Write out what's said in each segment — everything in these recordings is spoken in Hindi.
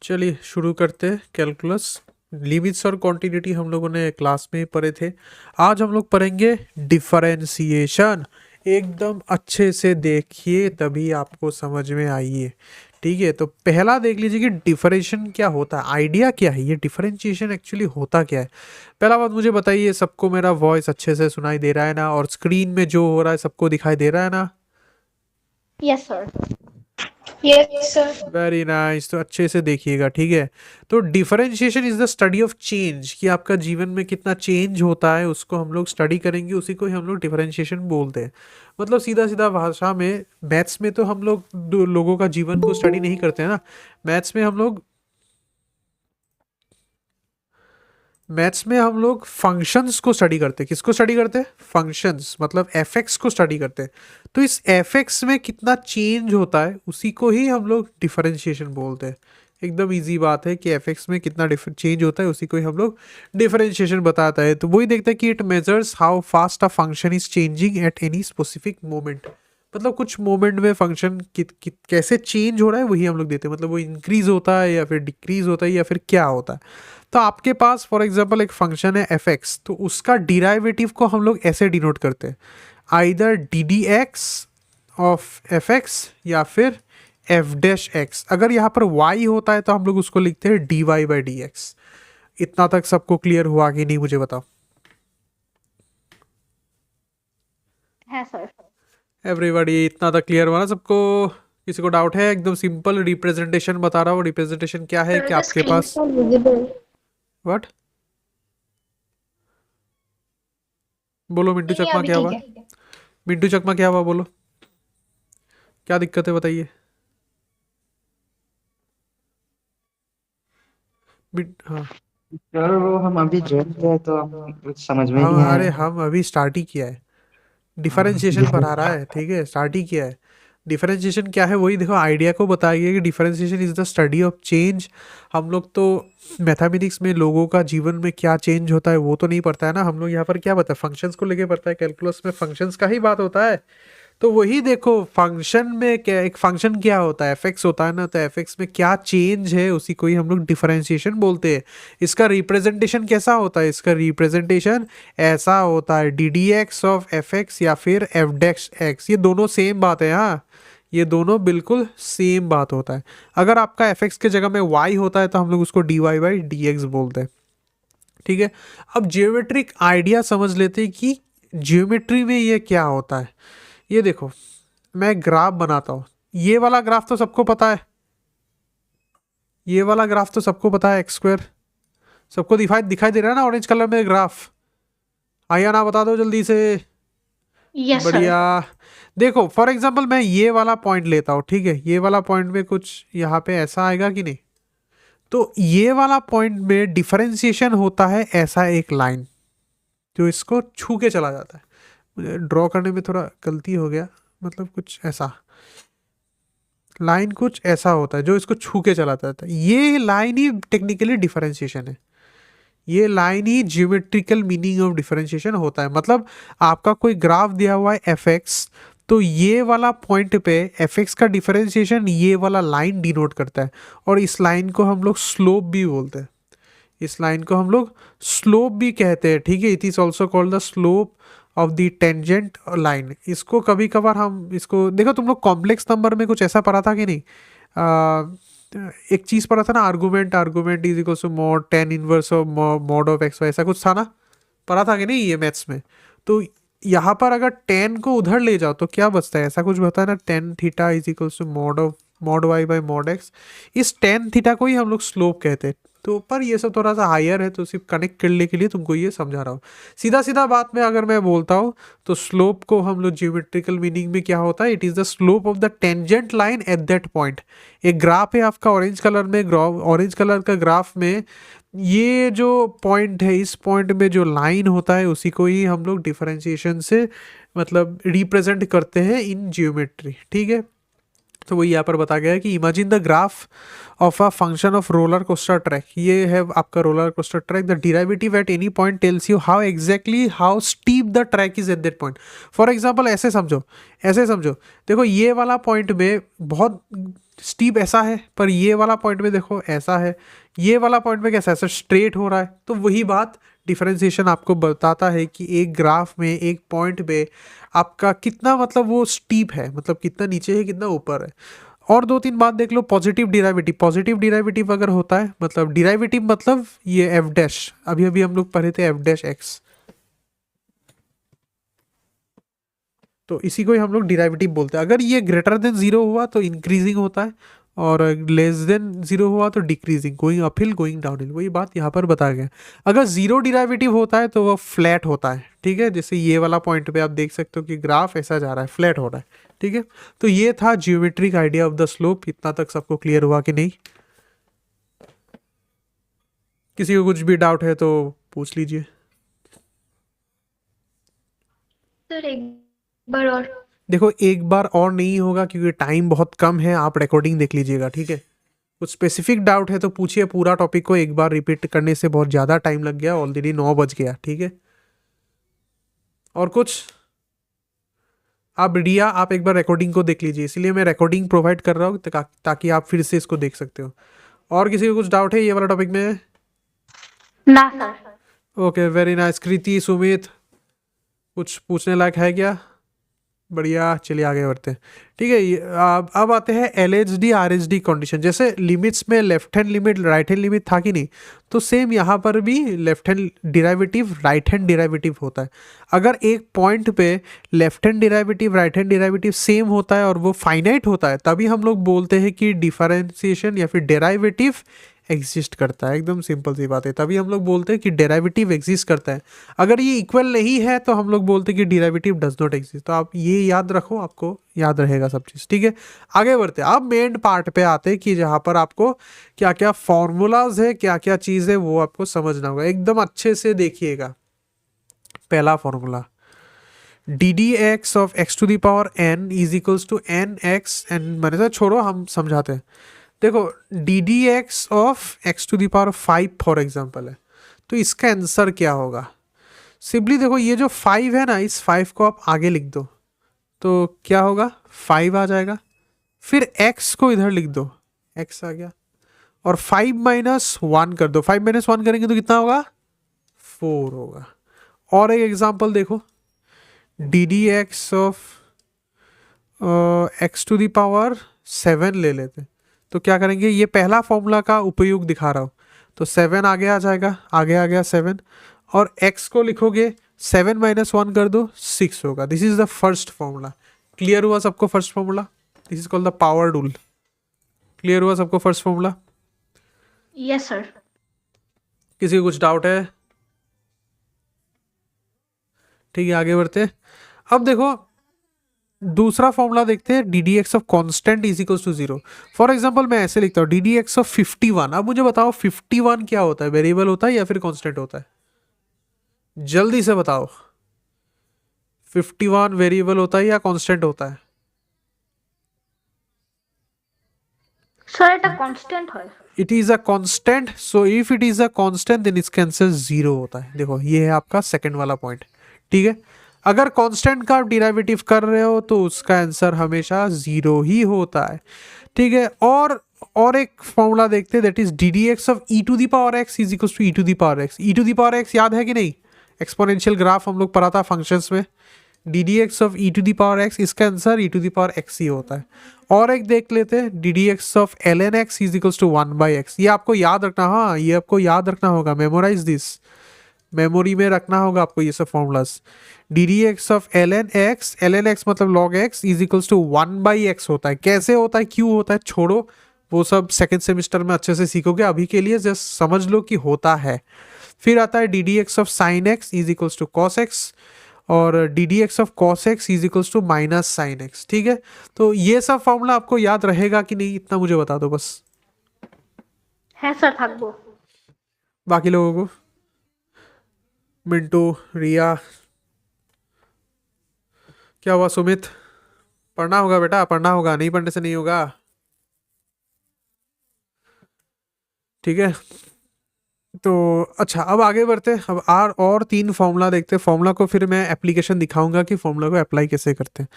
चलिए शुरू करते हैं। कैलकुलस लिमिट्स और कॉन्टिन्यूटी हम लोगों ने क्लास में पढ़े थे। आज हम लोग पढ़ेंगे डिफरेंशिएशन। एकदम अच्छे से देखिए तभी आपको समझ में आइए। ठीक है, तो पहला देख लीजिए कि डिफरेंशिएशन क्या होता है, आइडिया क्या है, ये डिफरेंशिएशन एक्चुअली होता क्या है। पहला बात मुझे बताइए, सबको मेरा वॉइस अच्छे से सुनाई दे रहा है ना, और स्क्रीन में जो हो रहा है सबको दिखाई दे रहा है ना। Yes, sir. Yes, sir. Very nice, तो अच्छे से देखिएगा। ठीक है, तो differentiation is the study of change, कि आपका जीवन में कितना चेंज होता है उसको हम लोग स्टडी करेंगे, उसी को ही हम लोग डिफरेंशिएशन बोलते हैं। मतलब सीधा सीधा भाषा में, मैथ्स में तो हम लोग लोगों का जीवन को स्टडी नहीं करते हैं ना। मैथ्स में हम लोग मैथ्स में हम लोग फंक्शंस को स्टडी करते हैं। किसको स्टडी करते हैं? फंक्शंस, मतलब एफ एक्स को स्टडी करते हैं। तो इस एफ एक्स में कितना चेंज होता है उसी को ही हम लोग डिफरेंशिएशन बोलते हैं। एकदम इजी बात है कि एफ एक्स में कितना चेंज होता है उसी को ही हम लोग डिफरेंशिएशन बताता है। तो वही देखते हैं कि it measures how fast a function is changing at any specific moment. मतलब कुछ मोमेंट में फंक्शन कैसे चेंज हो रहा है वही हम लोग देते हैं। मतलब वो इंक्रीज होता है या फिर डिक्रीज होता है या फिर क्या होता है। तो आपके पास फॉर एग्जांपल एक फंक्शन है एफ एक्स, तो उसका डिराइवेटिव को हम लोग ऐसे डिनोट करते हैं, either D d x of F x या फिर एफ डैश एक्स। अगर यहाँ पर y होता है तो हम लोग उसको लिखते हैं d y by d x. इतना तक सबको क्लियर हुआ कि नहीं, मुझे बताओ। Yes, sir. एवरीबॉडी इतना तक क्लियर हुआ ना सबको? किसी को डाउट है? एकदम सिंपल रिप्रेजेंटेशन बता रहा हूँ। रिप्रेजेंटेशन क्या है Sir, कि the आपके screen is pass not visible. What, बोलो मिंटू नहीं नहीं चकमा अभी क्या ठीक हुआ? है. मिंटू चकमा क्या हुआ, बोलो क्या दिक्कत है, बताइए। हाँ, सर वो हम अभी ज्वाइन किए तो हम कुछ समझ में ही हम नहीं अरे आया। हम अभी स्टार्ट ही किया है। डिफरेंशिएशन पढ़ा रहा हाँ। है, ठीक है, स्टार्ट ही किया है। डिफरेंशिएशन क्या है वही देखो, आइडिया को बताइए कि differentiation is the study of change. हम लोग तो मैथमेटिक्स में लोगों का जीवन में क्या चेंज होता है वो तो नहीं पढ़ता है ना। हम लोग यहाँ पर क्या पता है, फंक्शंस को लेके पढ़ता है। कैलकुलस में फंक्शंस का ही बात होता है। तो वही देखो, फंक्शन में क्या, एक फंक्शन क्या होता है, एफ एक्स होता है ना, तो एफ एक्स में क्या चेंज है उसी को ही हम लोग डिफरेंशिएशन बोलते हैं। इसका रिप्रेजेंटेशन कैसा होता है? इसका रिप्रेजेंटेशन ऐसा होता है, d d x of F x या फिर एफ डेक्स एक्स। ये दोनों सेम बात है, हाँ, ये दोनों बिल्कुल सेम बात होता है। अगर आपका एफ एक्स के जगह में वाई होता है तो हम लोग उसको d y by d x बोलते हैं। ठीक है, अब जियोमेट्रिक आइडिया समझ लेते हैं कि जियोमेट्री में ये क्या होता है। ये देखो, मैं ग्राफ बनाता हूँ। ये वाला ग्राफ तो सबको पता है, ये वाला ग्राफ तो सबको पता है, एक्स स्क्वायर। सबको दिखाई दिखाई दे रहा है ना ऑरेंज कलर में ग्राफ? आया ना, बता दो जल्दी से। Yes, sir. बढ़िया। देखो फॉर एग्जांपल मैं ये वाला पॉइंट लेता हूँ, ठीक है, ये वाला पॉइंट में कुछ यहाँ पे ऐसा आएगा कि नहीं? तो ये वाला पॉइंट में डिफरेंशिएशन होता है ऐसा एक लाइन जो इसको छू के चला जाता है। मुझे ड्रॉ करने में थोड़ा गलती हो गया, मतलब कुछ ऐसा लाइन कुछ ऐसा होता है जो इसको छू के चला जाता है। ये लाइन ही टेक्निकली डिफरेंशिएशन है। ये line he geometrical meaning of differentiation होता है। मतलब आपका कोई ग्राफ दिया हुआ है एफ एक्स, तो ये वाला पॉइंट पे एफ एक्स का डिफरेंशिएशन ये वाला लाइन डिनोट करता है। और इस लाइन को हम लोग स्लोप भी बोलते हैं। इस लाइन को हम लोग स्लोप भी कहते हैं, ठीक है। It is also called the slope of the tangent line. इसको कभी कभार हम इसको देखो, तुम लोग कॉम्प्लेक्स नंबर में कुछ ऐसा पढ़ा था कि नहीं? एक चीज पढ़ा था ना, argument, argument is equal to mod tan inverse of mod of x y, ऐसा कुछ था ना, पढ़ा था कि नहीं ये मैथ्स में? तो यहाँ पर अगर टेन को उधर ले जाओ तो क्या बचता है? ऐसा कुछ बता है ना, tan theta is equal to mod of mod y by mod x. इस टेन थीटा को ही हम लोग स्लोप कहते हैं। तो पर ये सब थोड़ा सा हायर है, तो सिर्फ कनेक्ट करने के लिए तुमको ये समझा रहा हूँ। सीधा सीधा बात में अगर मैं बोलता हूँ तो स्लोप को हम लोग जियोमेट्रिकल मीनिंग में क्या होता है, it is the slope of the tangent line at that point. एक ग्राफ है आपका ऑरेंज कलर में, ऑरेंज कलर का ग्राफ में ये जो पॉइंट है, इस पॉइंट में जो लाइन होता है उसी को ही हम लोग डिफरेंशिएशन से मतलब रिप्रेजेंट करते हैं इन जियोमेट्री। ठीक है, तो वही यहाँ पर बताया गया है कि imagine the graph of a function of roller coaster track. ये है आपका roller coaster track. The derivative at any point tells you how exactly how steep the track is at that point. For example ऐसे समझो, ऐसे समझो, देखो ये वाला पॉइंट में बहुत स्टीप ऐसा है, पर ये वाला पॉइंट में देखो ऐसा है, ये वाला पॉइंट में कैसा ऐसा स्ट्रेट हो रहा है। तो वही बात डिफरेंशिएशन आपको बताता है कि एक ग्राफ में एक पॉइंट पे आपका कितना मतलब वो स्टीप है, मतलब कितना नीचे है कितना ऊपर है। और दो तीन बात देख लो। पॉजिटिव डिराइवेटिव, पॉजिटिव डिराइवेटिव अगर होता है मतलब डिराइवेटिव मतलब ये एफ डैश, अभी अभी हम लोग पढ़े थे एफ डैश एक्स, तो इसी को ही हम लोग डिराइवेटिव बोलते हैं। अगर ये ग्रेटर देन जीरो हुआ तो इंक्रीजिंग होता है, और लेस देन जीरो हुआ तो decreasing, going up hill going down hill, वही बात यहाँ पर बताया गया। अगर जीरो डिराइवेटिव होता है तो वह फ्लैट होता है, ठीक है। जैसे ये वाला पॉइंट पे आप देख सकते हो कि ग्राफ ऐसा जा रहा है, फ्लैट हो रहा है, ठीक है। तो ये था geometric idea of the slope. इतना तक सबको क्लियर हुआ कि नहीं? किसी को कुछ भी डाउट है तो पूछ लीजिए। सर एक बार और। देखो एक बार और नहीं होगा क्योंकि टाइम बहुत कम है, आप रिकॉर्डिंग देख लीजिएगा, ठीक है। कुछ स्पेसिफिक डाउट है तो पूछिए। पूरा टॉपिक को एक बार रिपीट करने से बहुत ज़्यादा टाइम लग गया, ऑलरेडी 9 बज गया, ठीक है। और कुछ आप रिया, आप एक बार रिकॉर्डिंग को देख लीजिए, इसलिए मैं रिकॉर्डिंग प्रोवाइड कर रहा हूँ ताकि आप फिर से इसको देख सकते हो। और किसी को कुछ डाउट है ये वाला टॉपिक में? ना sir. Okay, very nice. Kriti, Sumit, कुछ पूछने लायक है क्या? बढ़िया, चलिए आगे बढ़ते हैं, ठीक है। अब आते हैं LHD RHD कंडीशन। जैसे लिमिट्स में left hand limit right hand limit था कि नहीं, तो सेम यहाँ पर भी left hand derivative right hand derivative होता है। अगर एक पॉइंट पे left hand derivative right hand derivative same होता है और वो फाइनाइट होता है, तभी हम लोग बोलते हैं कि डिफरेंशिएशन या फिर डेराइवेटिव एग्जिस्ट करता है। एकदम सिंपल सी बात है, तभी हम लोग बोलते हैं कि डेरिवेटिव एग्जिस्ट करता है। अगर ये इक्वल नहीं है तो हम लोग बोलते हैं कि डेरिवेटिव डज नॉट एग्जिस्ट। तो आप ये याद रखो, आपको याद रहेगा सब चीज़, ठीक है। आगे बढ़ते हैं। अब मेन पार्ट पे आते हैं कि जहाँ पर आपको क्या क्या फॉर्मूलाज है, क्या क्या चीज़ है, वो आपको समझना होगा। एकदम अच्छे से देखिएगा। पहला formula, d d x of x to the power n is equals to n x n, मैंने तो छोड़ो, हम समझाते हैं। देखो d d x of x to the power 5 for example है, तो इसका आंसर क्या होगा? सिंपली देखो, ये जो 5 है ना, इस 5 को आप आगे लिख दो तो क्या होगा? 5 आ जाएगा। फिर x को इधर लिख दो, x आ गया, और 5 माइनस 1 कर दो। 5 माइनस 1 करेंगे तो कितना होगा? 4 होगा। और एक एग्जाम्पल देखो, d d x of x to the power 7 ले लेते हैं, तो क्या करेंगे? ये पहला फॉर्मूला का उपयोग दिखा रहा हूँ, तो 7 आगे आ जाएगा, आगे आ गया 7, और x को लिखोगे 7 माइनस 1 कर दो, 6 होगा। This is the first formula. Clear हुआ सबको first formula? This is called the power rule. Clear हुआ सबको फर्स्ट फॉर्मूला? Yes sir. किसी को कुछ डाउट है? ठीक है, आगे बढ़ते हैं। अब देखो दूसरा फॉर्मूला देखते हैं, d d x of constant is equals to 0। For example मैं ऐसे लिखता हूँ, डी डी एक्स ऑफ 51। अब मुझे बताओ 51 क्या होता है? वेरिएबल होता है या फिर कॉन्स्टेंट होता है? जल्दी से बताओ, 51 वेरिएबल होता है या कांस्टेंट होता है? सर এটা कांस्टेंट है। It is a constant, so if it is a constant then इसका आंसर 0 होता है। देखो ये है आपका सेकंड वाला पॉइंट, ठीक है। अगर कांस्टेंट का आप डिराइवेटिव कर रहे हो तो उसका आंसर हमेशा 0 ही होता है, ठीक है। और एक फॉर्मूला देखते हैं, that is d d x of e to the power x is equal to e to the power x. E to the power x याद है कि नहीं? एक्सपोनेंशियल ग्राफ हम लोग पढ़ा था फंक्शंस में। D d x of e to the power x, इसका answer e to the power x ही होता है। और एक देख लेते हैं, d d x of l n x is equals to 1 by x. ये आपको याद रखना, हाँ ये आपको याद रखना होगा, मेमोराइज दिस, मेमोरी में रखना होगा आपको ये सब formulas. D d x of l n x मतलब log x is equals to 1 by x होता है। कैसे होता है, क्यों होता है, छोड़ो, वो सब सेकेंड सेमिस्टर में अच्छे से सीखोगे। अभी के लिए जस्ट समझ लो कि होता है। फिर आता है d d x of sine x is equals to cos x, और d d x of cos x is equals to minus sine x, ठीक है। तो ये सब फॉर्मूला आपको याद रहेगा कि नहीं, इतना मुझे बता दो बस। है सर থাকবো। बाकी लोगों को, मिंटू, रिया, क्या हुआ सुमित? पढ़ना होगा बेटा, पढ़ना होगा, नहीं पढ़ने से नहीं होगा। ठीक है, तो अच्छा अब आगे बढ़ते हैं। अब और 3 फॉर्मूला देखते हैं। फॉर्मूला को फिर मैं एप्लीकेशन दिखाऊंगा कि फॉर्मूला को अप्लाई कैसे करते हैं।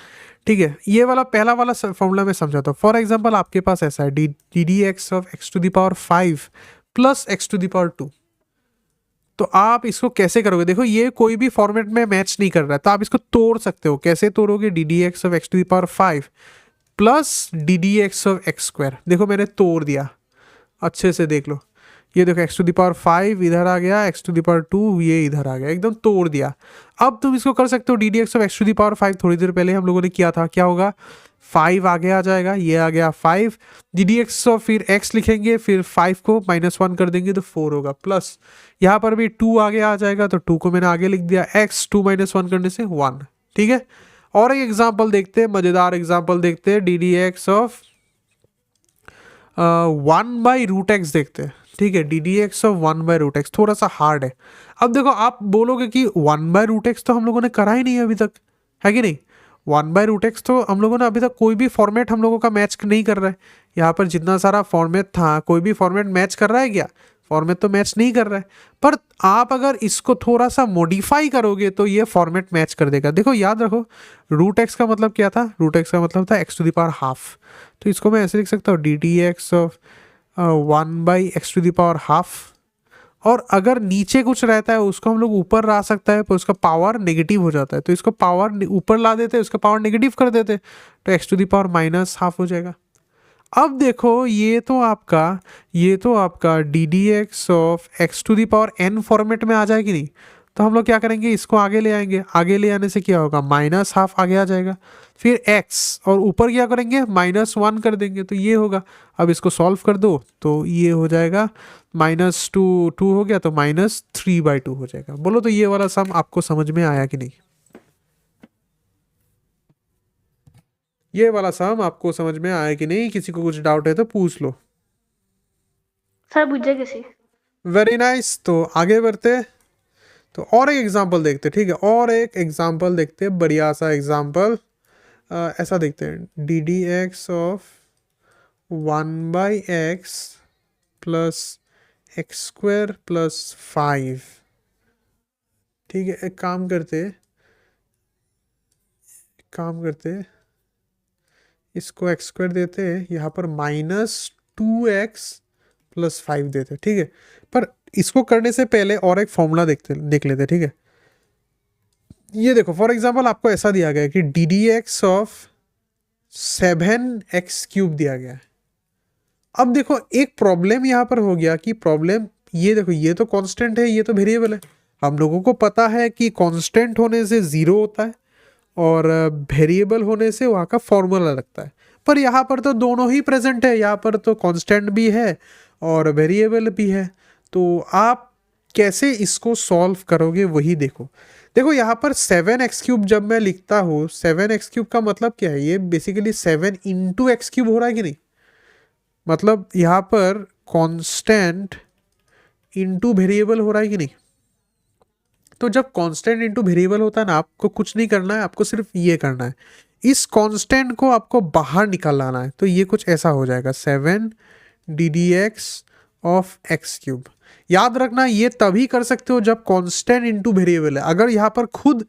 ठीक है, ये वाला पहला वाला फॉर्मूला मैं समझाता हूँ। फॉर एग्जांपल आपके पास ऐसा है d d x of x to the power 5 plus x to the power 2। तो आप इसको कैसे करोगे? देखो ये कोई भी फॉर्मेट में मैच नहीं कर रहा है, तो आप इसको तोड़ सकते हो। कैसे तोड़ोगे? D d x of x to the power 5 plus d d x of x square. देखो मैंने तोड़ दिया, अच्छे से देख लो। ये देखो एक्स टू द पावर 5 इधर आ गया, एक्स टू द पावर 2 ये इधर आ गया, एकदम तोड़ दिया। अब तुम इसको कर सकते हो d d x of x to the power 5। थोड़ी देर पहले हम लोगों ने किया था, क्या होगा? 5 आगे आ जाएगा, ये आ गया 5 डी डी एक्स ऑफ, फिर x लिखेंगे, फिर 5 को -1 कर देंगे तो 4 होगा, प्लस यहाँ पर भी 2 आगे आ जाएगा, तो 2 को मैंने आगे लिख दिया, x 2 -1 करने से 1। ठीक है, और एक एग्जाम्पल देखते हैं, मजेदार एग्जाम्पल देखते हैं। D d x of 1/√x देखते हैं। ठीक है, d d x of 1/√x थोड़ा सा हार्ड है। अब देखो आप बोलोगे कि 1/√x तो हम लोगों ने करा ही नहीं है अभी तक, है कि नहीं? 1/√x तो हम लोगों ने अभी तक कोई भी फॉर्मेट हम लोगों का मैच नहीं कर रहा है। यहाँ पर जितना सारा फॉर्मेट था, कोई भी फॉर्मेट मैच कर रहा है क्या? फॉर्मेट तो मैच नहीं कर रहा है। पर आप अगर इसको थोड़ा सा मॉडिफाई करोगे तो ये फॉर्मेट मैच कर देगा। देखो याद रखो, √x का मतलब क्या था? √x का मतलब था x to the power half. तो इसको मैं ऐसे लिख सकता हूँ, d d x of 1/x to the power half. और अगर नीचे कुछ रहता है उसको हम लोग ऊपर ला सकता है, पर उसका पावर नेगेटिव हो जाता है, तो इसको पावर ऊपर ला देते हैं, उसका पावर नेगेटिव कर देते हैं, तो x to the power -half हो जाएगा। अब देखो ये तो आपका d d x of x to the power n format में आ जाएगी नहीं। तो हम लोग क्या करेंगे, इसको आगे ले आएंगे, आगे ले आने से क्या होगा? -हाफ आगे आ जाएगा, फिर x और ऊपर क्या करेंगे? -1 कर देंगे, तो ये होगा। अब इसको सॉल्व कर दो तो ये हो जाएगा -2 हो गया, तो -3/2 हो जाएगा। बोलो तो ये वाला सम आपको समझ में आया कि नहीं? ये वाला सम आपको समझ में आया कि नहीं? किसी को कुछ डाउट है तो पूछ लो। सर बुझे किसी। वेरी नाइस, तो आगे बढ़ते हैं। तो और एक एग्जांपल देखते हैं। ठीक है, और एक एग्जांपल देखते हैं, बढ़िया सा एग्जांपल। ऐसा देखते हैं, d d x of 1/x plus x square plus 5। ठीक है, एक काम करते इसको एक्स स्क्वायर देते हैं, यहाँ पर -2x प्लस 5 देते हैं। ठीक है, पर इसको करने से पहले और एक फॉर्मूला देख लेते हैं। ठीक है, ये देखो फॉर एग्जांपल आपको ऐसा दिया गया है कि D d x of 7x³ दिया गया है। अब देखो एक प्रॉब्लम यहाँ पर हो गया कि प्रॉब्लम ये देखो, ये तो कांस्टेंट है, ये तो वेरिएबल है। हम लोगों को पता है कि कांस्टेंट होने से 0 होता है और वेरिएबल होने से वहाँ का फॉर्मूला लगता है। पर यहाँ पर तो दोनों ही प्रेजेंट है, यहाँ पर तो कांस्टेंट भी है और वेरिएबल भी है। तो आप कैसे इसको सॉल्व करोगे वही देखो। देखो यहाँ पर 7x³ जब मैं लिखता हूँ, 7x³ का मतलब क्या है? ये बेसिकली 7 × x³ हो रहा है कि नहीं? मतलब यहाँ पर कांस्टेंट इनटू वेरिएबल हो रहा है कि नहीं? तो जब कांस्टेंट इनटू वेरिएबल होता है ना, आपको कुछ नहीं करना है, आपको सिर्फ ये करना है, इस कांस्टेंट को आपको बाहर निकाल लाना है। तो ये कुछ ऐसा हो जाएगा, 7 D d x of x³। याद रखना ये तभी कर सकते हो जब कांस्टेंट इनटू वेरिएबल है। अगर यहाँ पर खुद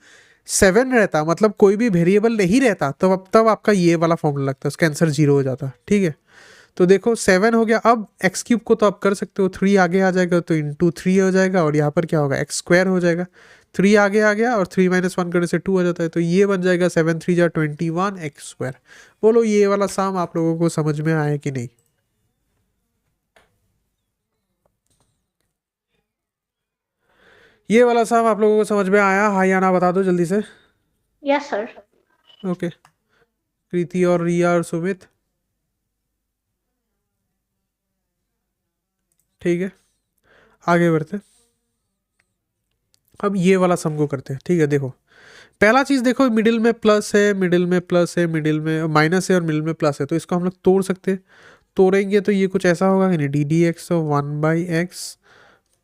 7 रहता, मतलब कोई भी वेरिएबल नहीं रहता, तो तब आपका ये वाला फॉर्मूला लगता है, उसका आंसर 0 हो जाता। ठीक है, तो देखो 7 हो गया। अब x³ को तो आप कर सकते हो, 3 आगे आ जाएगा तो इंटू 3 हो जाएगा, और यहाँ पर क्या होगा? x² हो जाएगा। 3 आगे आ गया और 3 - 1 करने से 2 आ जाता है, तो ये बन जाएगा 7 × 3 = 21 x²। बोलो ये वाला सम आप लोगों को समझ में आया कि नहीं? ये वाला सम आप लोगों को समझ में आया? हाँ या ना बता दो जल्दी से। Yes sir. ओके, प्रीति और रिया और सुमित, ठीक है आगे बढ़ते। अब ये वाला सम को करते हैं। ठीक है, देखो पहला चीज देखो, मिडिल में प्लस है, मिडिल में प्लस है, मिडिल में माइनस है और मिडिल में प्लस है, तो इसको हम लोग तोड़ सकते हैं। तोड़ेंगे तो ये कुछ ऐसा होगा कि नहीं, D d x of 1/x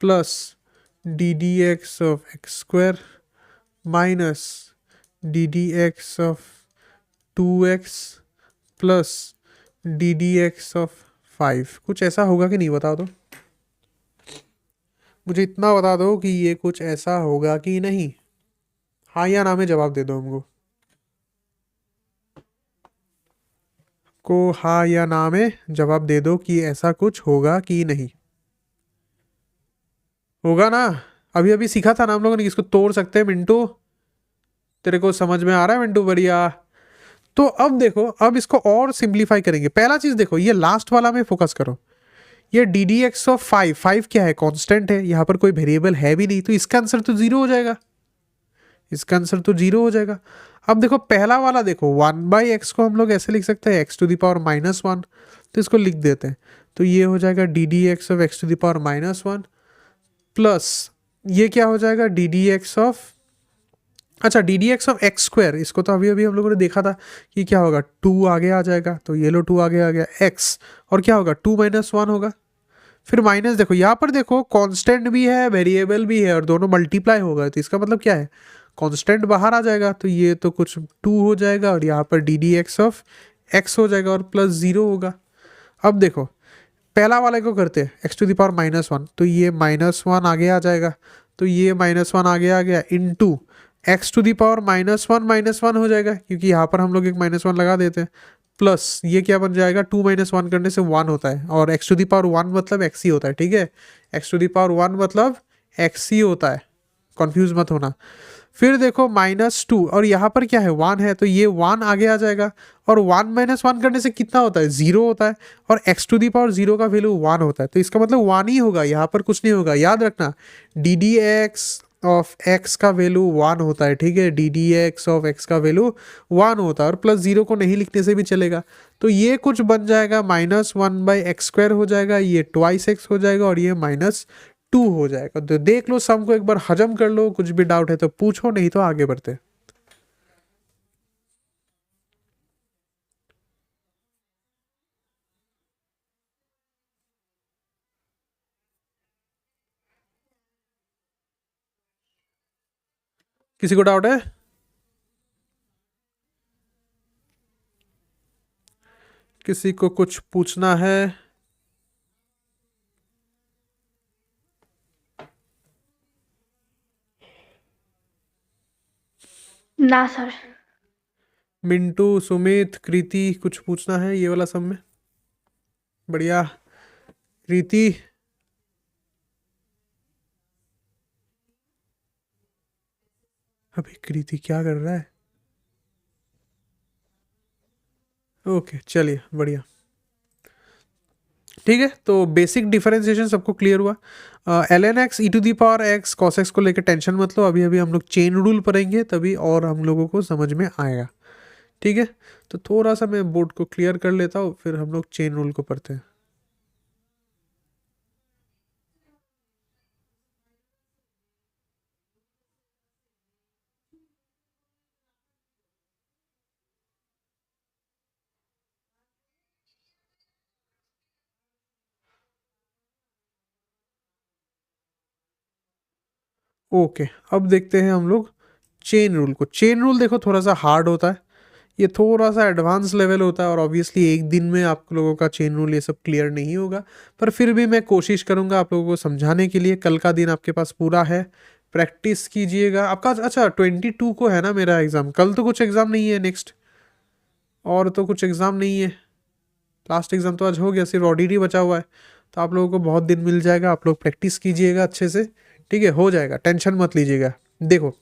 plus d d x of x² minus D d x of 2x plus d d x of 5, कुछ ऐसा होगा कि नहीं बताओ तो, मुझे इतना बता दो कि ये कुछ ऐसा होगा कि नहीं, हाँ या ना में जवाब दे दो हमको, को हाँ या ना में जवाब दे दो कि ऐसा कुछ होगा कि नहीं। होगा ना, अभी अभी सीखा था ना हम लोगों ने, इसको तोड़ सकते हैं मिंटू, तेरे को समझ में आ रहा है मिंटू, बढ़िया। तो अब देखो, अब इसको और सिंप्लीफाई करेंगे। पहला चीज देखो, ये लास्ट वाला में फोकस करो, ये डी डी एक्स ऑफ 5 क्या है, कांस्टेंट है, यहाँ पर कोई वेरिएबल है भी नहीं, तो इसका आंसर तो जीरो हो जाएगा, इसका आंसर तो जीरो हो जाएगा। अब देखो पहला वाला देखो, 1/x को हम लोग ऐसे लिख सकते हैं x⁻−1, तो इसको लिख देते हैं, तो ये हो जाएगा D d x of x⁻−1 plus ये क्या हो जाएगा डी डी एक्स ऑफ, अच्छा D d x of x², इसको तो अभी अभी हम लोगों ने देखा था कि क्या होगा, 2 आगे आ जाएगा, तो ये लो 2 आगे आ गया x, और क्या होगा 2−1 होगा, फिर माइनस देखो यहाँ पर देखो कांस्टेंट भी है वेरिएबल भी है और दोनों मल्टीप्लाई होगा, तो इसका मतलब क्या है, कांस्टेंट बाहर आ जाएगा, तो ये तो कुछ 2 हो जाएगा और यहाँ पर D d x of x हो जाएगा और प्लस 0 होगा। अब देखो पहला वाले को करते हैं x⁻−1, तो ये -1 आगे आ जाएगा, तो ये -1 आगे आ गया इंटू x⁻−1 हो जाएगा, क्योंकि यहाँ पर हम लोग एक -1 लगा देते हैं, प्लस ये क्या बन जाएगा 2−1 करने से 1 होता है, और x⁻1 मतलब x ही होता है, ठीक है, x⁻1 मतलब x ही होता है, कंफ्यूज मत होना। फिर देखो -2 और यहाँ पर क्या है 1 है, तो ये 1 आगे आ जाएगा, और 1 - 1 करने से कितना होता है 0 होता है, और x⁻0 का वैल्यू 1 होता है, तो इसका मतलब 1 ही होगा, यहाँ पर कुछ नहीं होगा, याद रखना D d x of x का वैल्यू 1 होता है, ठीक है, d d x of x का वैल्यू 1 होता है, और प्लस 0 को नहीं लिखने से भी चलेगा, तो ये कुछ बन जाएगा -1/x² हो जाएगा, ये 2x हो जाएगा, और ये -2 हो जाएगा। तो देख लो सम को एक बार हजम कर लो, कुछ भी डाउट है तो पूछो, नहीं तो आगे बढ़ते। किसी को डाउट है? किसी को कुछ पूछना है? ना सर। मिंटू, सुमित, कृति, कुछ पूछना है ये वाला सब में? बढ़िया। कृति, अभी कृति क्या कर रहा है? ओके चलिए बढ़िया, ठीक है। तो बेसिक डिफरेंशिएशन सबको क्लियर हुआ। ln x e⁻x cos x को लेकर टेंशन मत लो, अभी अभी हम लोग चेन रूल पढ़ेंगे तभी और हम लोगों को समझ में आएगा, ठीक है। तो थोड़ा सा मैं बोर्ड को क्लियर कर लेता हूँ, फिर हम लोग चेन रूल को पढ़ते हैं। ओके अब देखते हैं हम लोग चेन रूल को। चेन रूल देखो थोड़ा सा हार्ड होता है, ये थोड़ा सा एडवांस लेवल होता है, और ऑब्वियसली एक दिन में आप लोगों का चेन रूल ये सब क्लियर नहीं होगा, पर फिर भी मैं कोशिश करूंगा आप लोगों को समझाने के लिए। कल का दिन आपके पास पूरा है, प्रैक्टिस कीजिएगा आपका। अच्छा 22 को है ना मेरा एग्ज़ाम, कल तो कुछ एग्ज़ाम नहीं है नेक्स्ट, और तो कुछ एग्ज़ाम नहीं है, लास्ट एग्ज़ाम तो आज हो गया, सिर्फ ऑडिट ही बचा हुआ है, तो आप लोगों को बहुत दिन मिल जाएगा, आप लोग प्रैक्टिस कीजिएगा अच्छे से, ठीक है, हो जाएगा, टेंशन मत लीजिएगा। देखो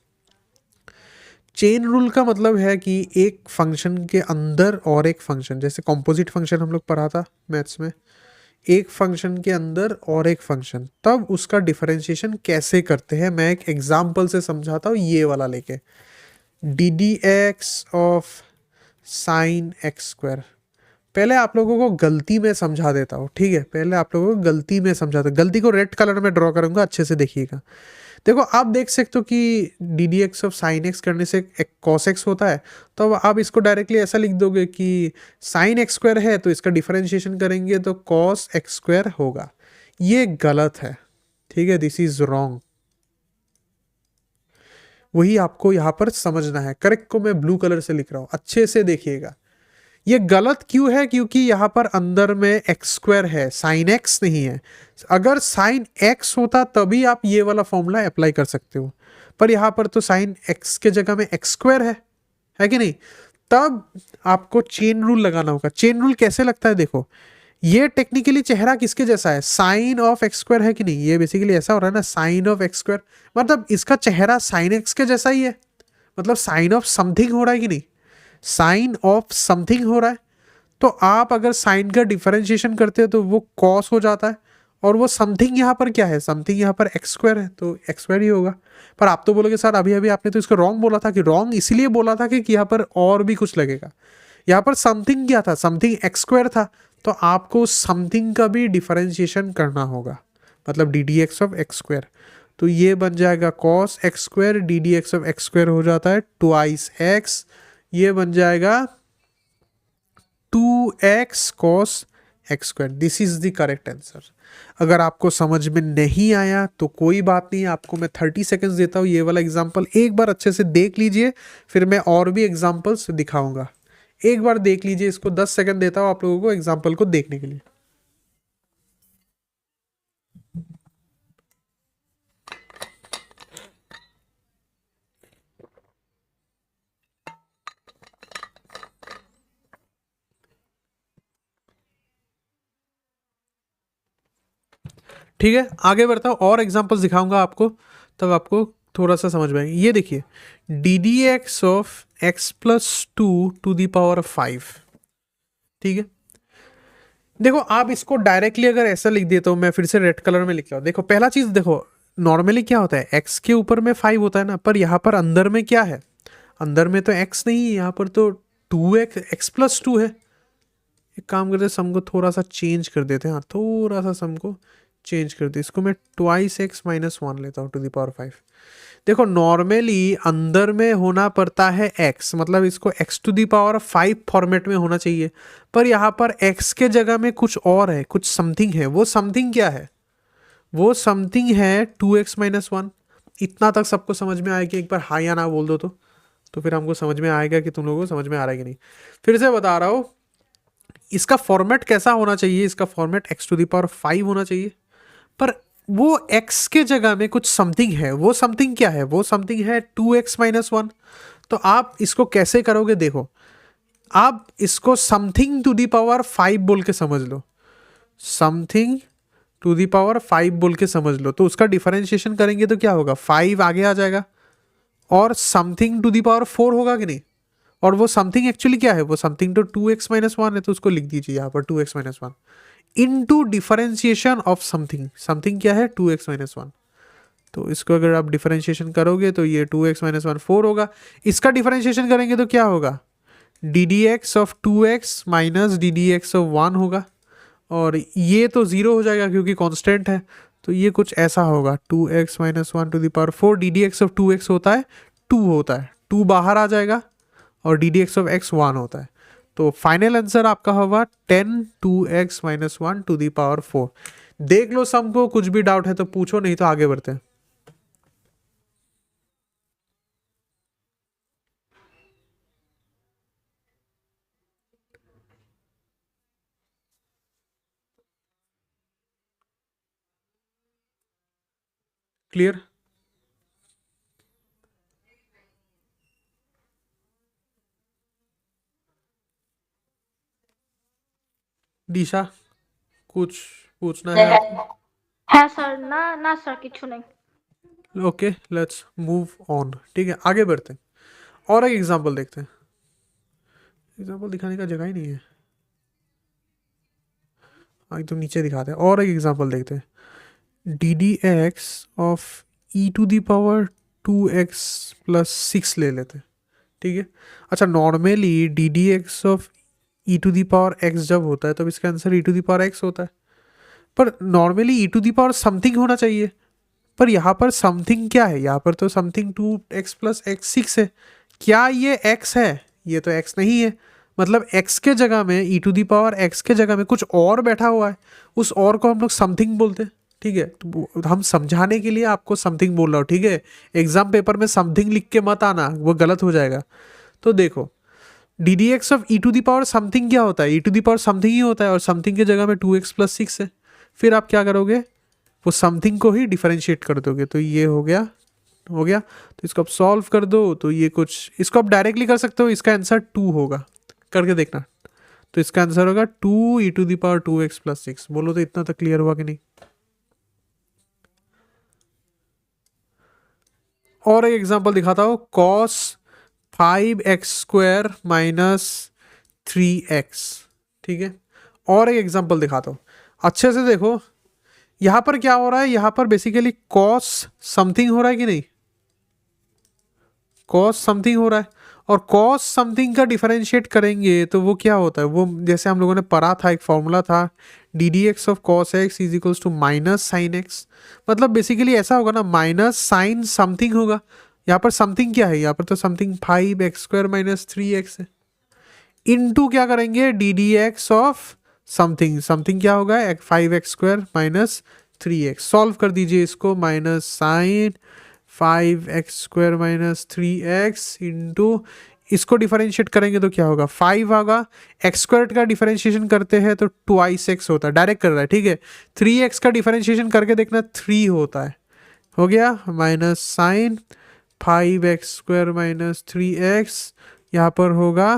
चेन रूल का मतलब है कि एक फंक्शन के अंदर और एक फंक्शन, जैसे कॉम्पोजिट फंक्शन हम लोग पढ़ा था मैथ्स में, एक फंक्शन के अंदर और एक फंक्शन, तब उसका डिफरेंशिएशन कैसे करते हैं मैं एक एग्जाम्पल से समझाता हूँ, ये वाला लेके D d x of sign x²। पहले आप लोगों को गलती में समझा देता हूँ, ठीक है, पहले आप लोगों को गलती में समझाता हूँ, गलती को रेड कलर में ड्रॉ करूंगा, अच्छे से देखिएगा। देखो आप देख सकते हो कि D d x of sine x करने से एक कॉस एक्स होता है, तो अब आप इसको डायरेक्टली ऐसा लिख दोगे कि साइन x² है तो इसका डिफरेंशिएशन करेंगे तो कॉस x² होगा, ये गलत है, ठीक है, दिस इज रॉन्ग। वही आपको यहाँ पर समझना है। करेक्ट को मैं ब्लू कलर से लिख रहा हूँ, अच्छे से देखिएगा। ये गलत क्यों है? क्योंकि यहाँ पर अंदर में एक्स स्क्वायर है, साइन एक्स नहीं है। अगर साइन एक्स होता तभी आप ये वाला फॉर्मूला अप्लाई कर सकते हो, पर यहाँ पर तो साइन एक्स के जगह में एक्स स्क्वायर है कि नहीं? तब आपको चेन रूल लगाना होगा। चेन रूल कैसे लगता है? देखो, ये टेक्निकली चेहरा किसके जैसा है? साइन ऑफ एक्स स्क्वायर है कि नहीं? ये बेसिकली ऐसा हो रहा है ना, साइन ऑफ एक्स स्क्वायर, मतलब इसका चेहरा साइन एक्स के जैसा ही है, मतलब साइन ऑफ समथिंग हो रहा है कि नहीं? साइन ऑफ समथिंग हो रहा है। तो आप अगर साइन का डिफरेंशिएशन करते हो तो वो कॉस हो जाता है, और वो समथिंग यहाँ पर क्या है? समथिंग यहाँ पर एक्स स्क्वायर है, तो एक्स स्क्वायर ही होगा। पर आप तो बोलोगे सर अभी अभी आपने तो इसको रॉन्ग बोला था। कि रॉन्ग इसलिए बोला था कि यहाँ पर और भी कुछ लगेगा। यहाँ पर समथिंग क्या था? समथिंग एक्स स्क्वायर था, तो आपको समथिंग का भी डिफरेंशिएशन करना होगा, मतलब D d x of x square. तो ये बन जाएगा cos x square, D d x of x square हो जाता है ट्वाइस एक्स, ये बन जाएगा 2x cos x square. This is the correct answer. अगर आपको समझ में नहीं आया तो कोई बात नहीं, आपको मैं 30 सेकंड्स देता हूँ। ये वाला एग्जांपल एक बार अच्छे से देख लीजिए, फिर मैं और भी एग्जांपल्स दिखाऊंगा। एक बार देख लीजिए इसको, 10 सेकंड देता हूँ आप लोगों को एग्जांपल को देखने के लिए। ठीक है, आगे बढ़ता हूँ, और एग्जांपल्स दिखाऊंगा आपको, तब आपको थोड़ा सा समझ में आएगा। ये देखिए, d d x of x plus two to the power 5। ठीक है, देखो आप इसको डायरेक्टली अगर ऐसा लिख देता हूँ, मैं फिर से रेड कलर में लिख रहा हूँ। देखो पहला चीज देखो, नॉर्मली क्या होता है, एक्स के ऊपर में 5 होता है ना, पर यहाँ पर अंदर में क्या है? अंदर में तो एक्स नहीं है, यहाँ पर तो 2x एक्स प्लस 2 है। एक काम करते हैं, सम को थोड़ा सा चेंज कर देते हैं। हाँ, थोड़ा सा सम को चेंज कर दे, इसको मैं ट्वाइस एक्स माइनस 1 लेता हूँ टू द पावर 5। देखो नॉर्मली अंदर में होना पड़ता है x, मतलब इसको x to the power 5 format में होना चाहिए, पर यहाँ पर x के जगह में कुछ और है, कुछ समथिंग है। वो समथिंग क्या है? वो समथिंग है 2x माइनस 1। इतना तक सबको समझ में आएगा? एक बार हाँ या ना बोल दो तो फिर हमको समझ में आएगा कि तुम लोगों को समझ में आ रहा है कि नहीं। फिर से बता रहा हूँ, इसका फॉर्मेट कैसा होना चाहिए? इसका format x to the power 5 होना चाहिए, पर वो x के जगह में कुछ समथिंग है। वो समथिंग क्या है? वो समथिंग है 2x माइनस 1। तो आप इसको कैसे करोगे? देखो, आप इसको समथिंग टू दी पावर 5 बोल के समझ लो, समथिंग टू दी पावर 5 बोल के समझ लो। तो उसका डिफरेंशिएशन करेंगे तो क्या होगा? 5 आगे आ जाएगा, और समथिंग टू दी पावर 4 होगा कि नहीं? और वो समथिंग एक्चुअली क्या है? वो समथिंग तो 2x माइनस 1 है, तो उसको लिख दीजिए यहाँ पर 2x minus 1 into differentiation of something. Something क्या है? 2x minus 1। तो इसको अगर आप डिफरेंशिएशन करोगे तो ये 2x माइनस 1 4 होगा। इसका डिफरेंशिएशन करेंगे तो क्या होगा? D d x of 2x minus D d x of 1 होगा, और ये तो 0 हो जाएगा क्योंकि कांस्टेंट है। तो ये कुछ ऐसा होगा, 2x minus 1 to the power 4। D d x of 2x होता है 2 होता है, 2 बाहर आ जाएगा, और d d x of x 1 होता है। तो फाइनल आंसर आपका होगा 10 2x minus 1 to the power 4। देख लो सम को, कुछ भी डाउट है तो पूछो, नहीं तो आगे बढ़ते हैं। क्लियर? दिशा, कुछ पूछना है आपको? है सर ना ना सर किच्छु नहीं। Okay, let's move on. ठीक है, आगे बढ़ते हैं, और एक एग्जांपल देखते हैं। एग्जांपल दिखाने का जगह ही नहीं है, एकदम नीचे दिखाते हैं। और एक एग्जांपल देखते हैं, d d x of e to the power 2x plus 6 ले लेते हैं। ठीक है, अच्छा normally d d x of e to the power x जब होता है तब इसका answer e to the power x होता है, पर normally e to the power something होना चाहिए। पर यहाँ पर समथिंग क्या है? यहाँ पर तो समथिंग 2x प्लस x 6 है। क्या ये x है? ये तो x नहीं है, मतलब x के जगह में ई टू दी पावर x के जगह में कुछ और बैठा हुआ है, उस और को हम लोग समथिंग बोलते हैं। ठीक है, तो हम समझाने के लिए आपको समथिंग बोल रहा हूँ, ठीक है। एग्जाम पेपर में समथिंग लिख के मत आना, वो गलत हो जाएगा। तो देखो d d x of e to the power something क्या होता है, e to the power something ही होता है, और समथिंग की जगह में 2x+6 है। फिर आप क्या करोगे, वो समथिंग को ही डिफरेंशिएट कर दोगे, तो ये हो गया, हो गया। तो इसको आप सॉल्व कर दो, तो ये कुछ, इसको आप डायरेक्टली कर सकते हो, इसका आंसर 2 होगा, करके देखना। तो इसका आंसर होगा 2e⁻²x+6। बोलो तो इतना तक क्लियर हुआ कि नहीं। और एक एग्जांपल दिखाता हूँ, cos 5x² - 3x, ठीक है। और एक एग्जांपल दिखाता हूँ, अच्छे से देखो। यहाँ पर क्या हो रहा है, यहाँ पर बेसिकली cos समथिंग हो रहा है कि नहीं, cos समथिंग हो रहा है, और cos समथिंग का डिफरेंशिएट करेंगे तो वो क्या होता है, वो जैसे हम लोगों ने पढ़ा था, एक फॉर्मूला था d d x of cos x is equals to minus sine x. मतलब बेसिकली ऐसा होगा ना, माइनस साइन समथिंग होगा। यहाँ पर समथिंग क्या है, यहाँ पर तो समथिंग 5x² - 3x है। इनटू क्या करेंगे, d d x of something, something क्या होगा 5x² - 3x। सॉल्व कर दीजिए इसको, minus sine 5x² - 3x into, इसको डिफरेंशिएट करेंगे तो क्या होगा, 5 होगा। x² का डिफरेंशिएशन करते हैं तो 2x होता है, डायरेक्ट कर रहा है, ठीक है। 3x का डिफरेंशिएशन करके देखना, 3 होता है। हो गया, माइनस साइन 5x² - 3x, यहाँ पर होगा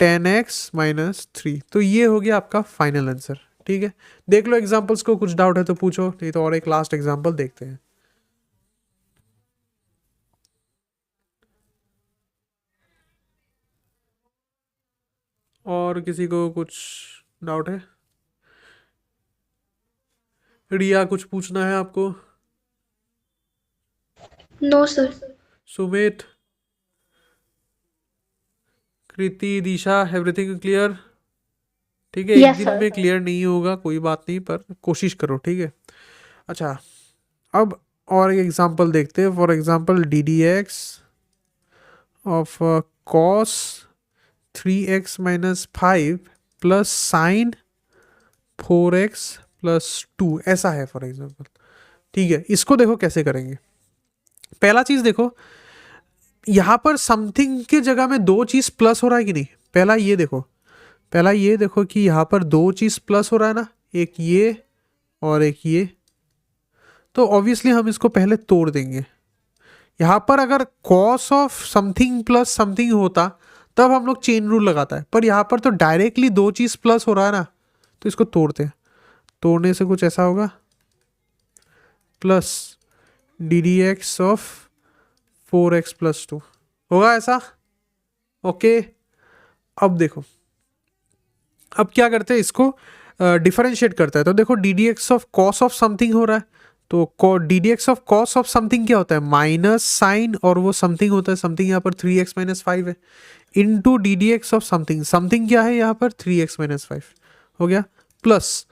10x - 3। तो ये हो गया आपका फाइनल आंसर, ठीक है। देख लो एग्जाम्पल्स को, कुछ डाउट है तो पूछो, नहीं तो और एक लास्ट एग्जाम्पल देखते हैं। और किसी को कुछ डाउट है, रिया कुछ पूछना है आपको, नो सर। सुमित, कृति, दिशा, एवरीथिंग क्लियर, ठीक है। एक यस दिन सर। में क्लियर नहीं होगा कोई बात नहीं, पर कोशिश करो, ठीक है। अच्छा, अब और एक एग्जांपल देखते हैं। For example D d x of cos 3x - 5 plus sign 4x+2, ऐसा है फॉर एग्जांपल, ठीक है। इसको देखो कैसे करेंगे। पहला चीज देखो, यहाँ पर समथिंग की जगह में दो चीज प्लस हो रहा है कि नहीं। पहला ये देखो, पहला ये देखो कि यहाँ पर दो चीज प्लस हो रहा है ना, एक ये और एक ये। तो ऑब्वियसली हम इसको पहले तोड़ देंगे। यहाँ पर अगर cos of something plus something होता तब हम लोग चेन रूल लगाता है, पर यहाँ पर तो डायरेक्टली दो चीज प्लस हो रहा है ना, तो इसको तोड़ते हैं। तोड़ने से कुछ ऐसा होगा, plus d d x of 4x+2 होगा ऐसा, ओके। अब देखो, अब क्या करते हैं, इसको डिफरेंशिएट करता है। तो देखो d d x of cos of something हो रहा है, तो D d x of cos of something क्या होता है, माइनस साइन, और वो समथिंग होता है, समथिंग यहाँ पर 3x - 5 है, into D d x of something, something क्या है यहाँ पर 3x - 5 हो गया, प्लस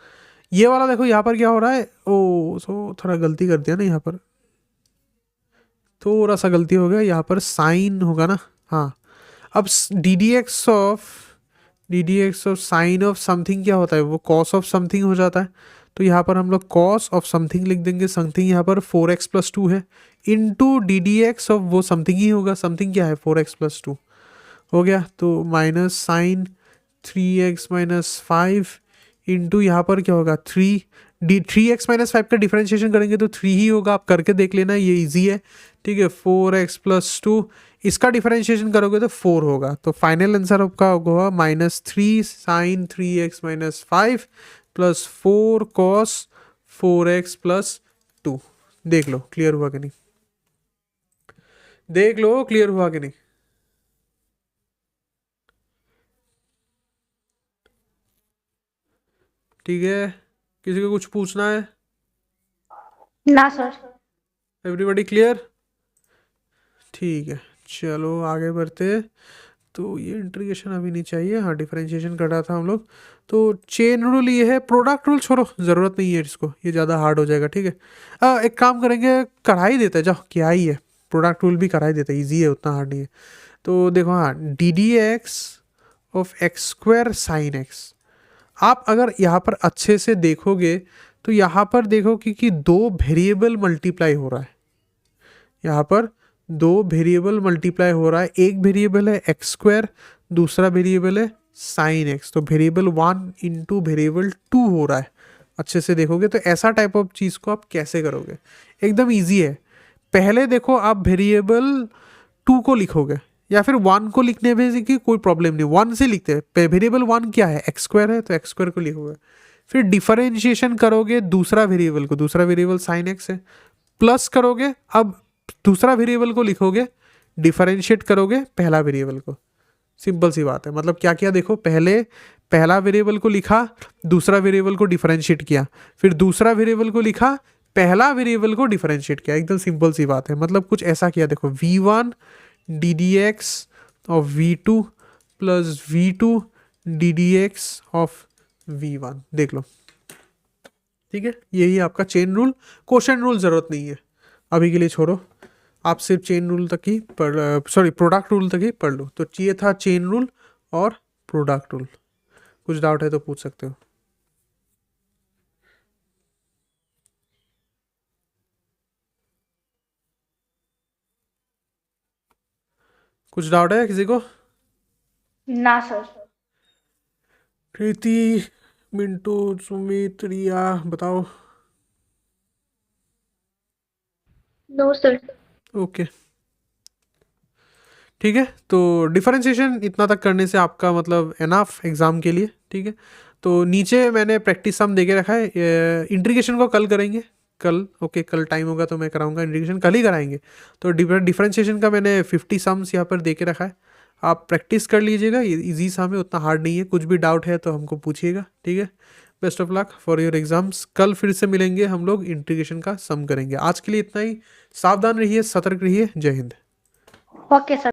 ये वाला देखो यहाँ पर क्या हो रहा है, ओ सो थोड़ा गलती कर दिया ना, यहाँ पर थोड़ा सा गलती हो गया, यहाँ पर साइन होगा ना, हाँ। अब D d x of sign of something क्या होता है, वो कॉस ऑफ समथिंग हो जाता है। तो यहाँ पर हम लोग कॉस ऑफ समथिंग लिख देंगे, समथिंग यहाँ पर 4x+2 है, into D d x of वो समथिंग ही होगा, समथिंग क्या है 4x+2 हो गया। तो माइनस साइन 3x - 5 इंटू यहाँ पर क्या होगा 3x - 5 का डिफरेंशिएशन करेंगे तो 3 ही होगा, आप करके देख लेना, ये इजी है, ठीक है। 4x+2, इसका डिफरेंशिएशन करोगे तो 4 होगा। तो फाइनल आंसर आपका होगा -3 sign 3x - 5 plus 4 cos 4x+2। देख लो क्लियर हुआ कि नहीं, देख लो क्लियर हुआ कि नहीं। ठीक है, किसी को कुछ पूछना है, ना सर। एवरीबॉडी क्लियर, ठीक है। चलो आगे बढ़ते। तो ये इंटीग्रेशन अभी नहीं चाहिए, हाँ डिफरेंशिएशन कर रहा था हम लोग। तो चेन रूल ये है, प्रोडक्ट रूल छोड़ो, ज़रूरत नहीं है इसको, ये ज़्यादा हार्ड हो जाएगा, ठीक है। एक काम करेंगे, कराई देते हैं, जाओ क्या ही है, प्रोडक्ट रूल भी कराई देते हैं, ईजी है, उतना हार्ड नहीं है। तो देखो, हाँ D d x of x² sine x, आप अगर यहाँ पर अच्छे से देखोगे तो यहाँ पर देखो कि दो वेरिएबल मल्टीप्लाई हो रहा है, यहाँ पर दो वेरिएबल मल्टीप्लाई हो रहा है। एक वेरिएबल है एक्स स्क्वायर, दूसरा वेरिएबल है साइन एक्स। तो वेरिएबल 1 इंटू वेरिएबल 2 हो रहा है। अच्छे से देखोगे तो ऐसा टाइप ऑफ चीज़ को आप कैसे करोगे, एकदम इजी है। पहले देखो आप वेरिएबल 2 को लिखोगे या फिर 1 को लिखने में की कोई प्रॉब्लम नहीं, 1 से लिखते हैं। वेरिएबल 1 क्या है, एक्स स्क्वायर है, तो एक्स स्क्वायर को लिखोगे। फिर डिफरेंशिएशन करोगे दूसरा वेरिएबल को, दूसरा वेरिएबल साइन एक्स है, प्लस करोगे, अब दूसरा वेरिएबल को लिखोगे, डिफरेंशिएट करोगे पहला वेरिएबल को। सिंपल सी बात है। मतलब क्या किया देखो, पहले पहला वेरिएबल को लिखा, दूसरा वेरिएबल को डिफरेंशिएट किया, फिर दूसरा वेरिएबल को लिखा, पहला वेरिएबल को डिफरेंशिएट किया। एकदम सिंपल सी बात है। मतलब कुछ ऐसा किया देखो, v1 D d x of v2 plus v2 D d x of v1। देख लो, ठीक है, यही आपका चेन रूल। क्वेश्चन रूल जरूरत नहीं है अभी के लिए, छोड़ो, आप सिर्फ चेन रूल तक ही प्रोडक्ट रूल तक ही पढ़ लो। तो ये था चेन रूल और प्रोडक्ट रूल। कुछ डाउट है तो पूछ सकते हो। कुछ डाउट है किसी को? ना सर। प्रीति, मिंटू, सुमित, रिया, बताओ। No sir. ओके, ठीक है। तो डिफरेंशिएशन इतना तक करने से आपका मतलब एनाफ एग्ज़ाम के लिए, ठीक है। तो नीचे मैंने प्रैक्टिस सम दे के रखा है। इंटीग्रेशन को कल करेंगे, कल। ओके, कल टाइम होगा तो मैं कराऊंगा। इंटीग्रेशन कल ही कराएंगे। तो डिफरेंशिएशन का मैंने 50 सम्स यहाँ पर दे के रखा है, आप प्रैक्टिस कर लीजिएगा। इजी सम है, उतना हार्ड नहीं है। कुछ भी डाउट है तो हमको पूछिएगा, ठीक है। Best of luck for your exams. कल फिर से मिलेंगे, हम लोग इंटीग्रेशन का सम करेंगे। आज के लिए इतना ही। सावधान रहिए, सतर्क रहिए। जय हिंद। Okay sir.